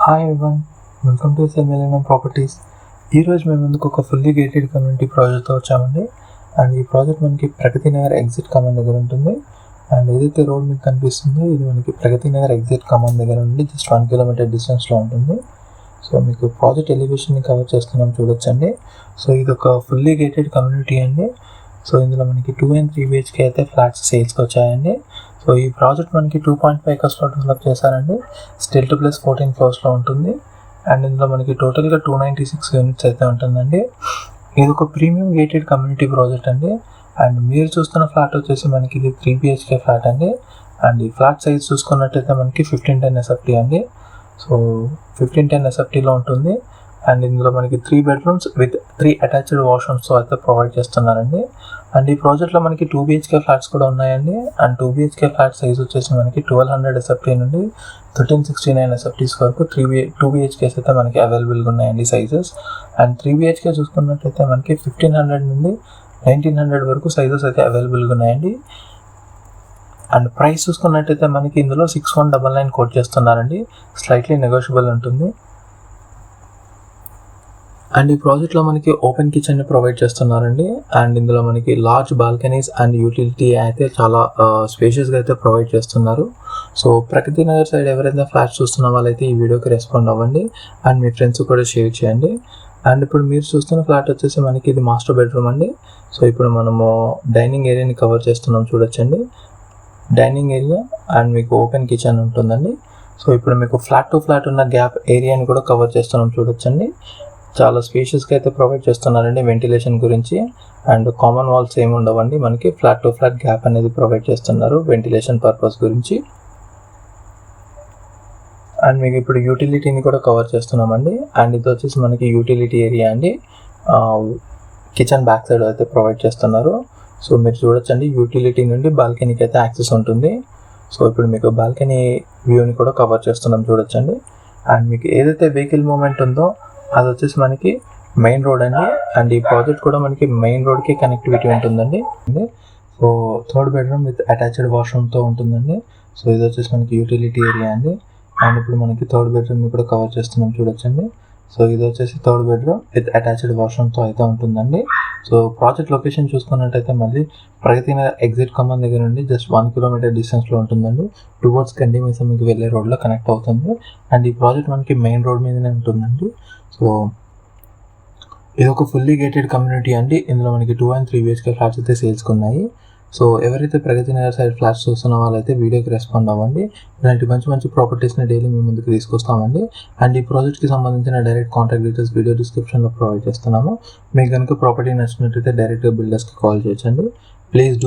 Hi everyone, welcome to సెల్మిలినం properties. ఈరోజు మేము ముందుకు ఒక ఫుల్లీ గేటెడ్ కమ్యూనిటీ ప్రాజెక్ట్తో వచ్చామండి. అండ్ ఈ ప్రాజెక్ట్ మనకి ప్రగతి నగర్ ఎగ్జిట్ కమాన్ దగ్గర ఉంటుంది. అండ్ ఏదైతే రోడ్ మీకు కనిపిస్తుందో ఇది మనకి ప్రగతి నగర్ ఎగ్జిట్ కమాన్ దగ్గర నుండి జస్ట్ 1 కిలోమీటర్ డిస్టెన్స్లో ఉంటుంది. సో మీకు ప్రాజెక్ట్ ఎలివేషన్ని కవర్ చేస్తున్నాం చూడొచ్చండి. సో ఇది ఒక ఫుల్లీ గేటెడ్ కమ్యూనిటీ అండి. సో ఇందులో మనకి 2 and 3 BHK అయితే ఫ్లాట్స్ సేల్స్కి వచ్చాయండి. సో ఈ ప్రాజెక్ట్ మనకి 2.5 acres డెవలప్ చేశారండి. స్టిల్ 14 ఫ్లోర్స్లో ఉంటుంది. అండ్ ఇందులో మనకి టోటల్గా 296 యూనిట్స్ అయితే ఉంటుందండి. ఇది ఒక ప్రీమియం గేటెడ్ కమ్యూనిటీ ప్రాజెక్ట్ అండి. అండ్ మీరు చూస్తున్న ఫ్లాట్ వచ్చేసి మనకి ఇది 3 BHK ఫ్లాట్ అండి. అండ్ ఈ ఫ్లాట్ సైజ్ చూసుకున్నట్టయితే మనకి 1510 SFT అండి. సో 1510 SFTలో ఉంటుంది. అండ్ ఇందులో మనకి 3 bedrooms విత్ 3 అటాచ్డ్ వాష్రూమ్స్తో అయితే ప్రొవైడ్ చేస్తున్నారండి. అండ్ ఈ ప్రాజెక్ట్లో మనకి 2 BHK ఫ్లాట్స్ కూడా ఉన్నాయండి. అండ్ 2 BHK ఫ్లాట్ సైజ్ వచ్చేసి మనకి 1200 SFT నుండి 1369 SFTs వరకు 2 BHKs అయితే మనకి అవైలబుల్గా ఉన్నాయండి సైజెస్. అండ్ 3 BHK చూసుకున్నట్టయితే మనకి 1500 నుండి 1900 వరకు సైజెస్ అయితే అవైలబుల్గా ఉన్నాయండి. అండ్ ప్రైస్ చూసుకున్నట్టయితే మనకి ఇందులో 6199 కోట్ చేస్తున్నారండి. స్లైట్లీ నెగోషియబుల్ ఉంటుంది. అండ్ ఈ ప్రాజెక్ట్లో మనకి ఓపెన్ కిచెన్ని ప్రొవైడ్ చేస్తున్నారండి. అండ్ ఇందులో మనకి లార్జ్ బాల్కనీస్ అండ్ యూటిలిటీ అయితే చాలా స్పేషియస్గా అయితే ప్రొవైడ్ చేస్తున్నారు. సో ప్రగతి నగర్ సైడ్ ఎవరైతే ఫ్లాట్స్ చూస్తున్న వాళ్ళైతే ఈ వీడియోకి రెస్పాండ్ అవ్వండి. అండ్ మీ ఫ్రెండ్స్ కూడా షేర్ చేయండి. అండ్ ఇప్పుడు మీరు చూస్తున్న ఫ్లాట్ వచ్చేసి మనకి ఇది మాస్టర్ బెడ్రూమ్ అండి. సో ఇప్పుడు మనము డైనింగ్ ఏరియాని కవర్ చేస్తున్నాం చూడొచ్చండి. డైనింగ్ ఏరియా అండ్ మీకు ఓపెన్ కిచెన్ ఉంటుందండి. సో ఇప్పుడు మీకు ఫ్లాట్ టు ఫ్లాట్ ఉన్న గ్యాప్ ఏరియాని కూడా కవర్ చేస్తున్నాం చూడొచ్చండి. చాలా స్పేషియస్గా అయితే ప్రొవైడ్ చేస్తున్నారండి వెంటిలేషన్ గురించి. అండ్ కామన్ వాల్స్ ఏమి ఉండవండి, మనకి ఫ్లాట్ టు ఫ్లాట్ గ్యాప్ అనేది ప్రొవైడ్ చేస్తున్నారు వెంటిలేషన్ పర్పస్ గురించి. అండ్ మీకు ఇప్పుడు యూటిలిటీని కూడా కవర్ చేస్తున్నామండి. అండ్ ఇది వచ్చేసి మనకి యూటిలిటీ ఏరియా అండి. కిచెన్ బ్యాక్ సైడ్ అయితే ప్రొవైడ్ చేస్తున్నారు. సో మీరు చూడొచ్చండి, యూటిలిటీ నుండి బాల్కనీకి అయితే యాక్సెస్ ఉంటుంది. సో ఇప్పుడు మీకు బాల్కనీ వ్యూని కూడా కవర్ చేస్తున్నాం చూడొచ్చండి. అండ్ మీకు ఏదైతే వెహికల్ మూవ్మెంట్ ఉందో అది వచ్చేసి మనకి మెయిన్ రోడ్ అండి. అండ్ ఈ ప్రాజెక్ట్ కూడా మనకి మెయిన్ రోడ్కి కనెక్టివిటీ ఉంటుందండి. So 3rd bedroom with attached వాష్రూమ్తో ఉంటుందండి. సో ఇది వచ్చేసి మనకి యూటిలిటీ ఏరియా అండి. అండ్ ఇప్పుడు మనకి 3rd bedroomని కూడా కవర్ చేస్తున్నాం చూడొచ్చండి. సో ఇది వచ్చేసి 3rd bedroom విత్ అటాచ్డ్ వాష్రూమ్తో అయితే ఉంటుందండి. సో ప్రాజెక్ట్ లొకేషన్ చూసుకున్నట్టయితే మళ్ళీ ప్రగతి నగర్ ఎగ్జిట్ కమాన్ దగ్గర నుండి జస్ట్ 1 kilometer డిస్టెన్స్లో ఉంటుందండి. టువర్డ్స్ కండిమేసం మీకు వెళ్ళే రోడ్లో కనెక్ట్ అవుతుంది. అండ్ ఈ ప్రాజెక్ట్ మనకి మెయిన్ రోడ్ మీదనే ఉంటుందండి. సో ఇది ఒక ఫుల్లీ గేటెడ్ కమ్యూనిటీ అండి. ఇందులో మనకి 2 and 3 BHK ఫ్లాట్స్ అయితే సేల్స్కి ఉన్నాయి. సో ఎవరైతే ప్రగతి నగర్ సైడ్ ఫ్లాట్స్ చూస్తున్న వాళ్ళైతే వీడియోకి రెస్పాండ్ అవ్వండి. ఇలాంటి మంచి మంచి ప్రాపర్టీస్ని డైలీ మీ ముందుకు తీసుకొస్తామండి. అండ్ ఈ ప్రాజెక్ట్కి సంబంధించిన డైరెక్ట్ కాంటాక్ట్ డీటెయిల్స్ వీడియో డిస్క్రిప్షన్లో ప్రొవైడ్ చేస్తున్నాము. మీకు కనుక ప్రాపర్టీ నచ్చినట్లయితే డైరెక్ట్గా బిల్డర్స్కి కాల్ చేయొచ్చండి. ప్లీజ్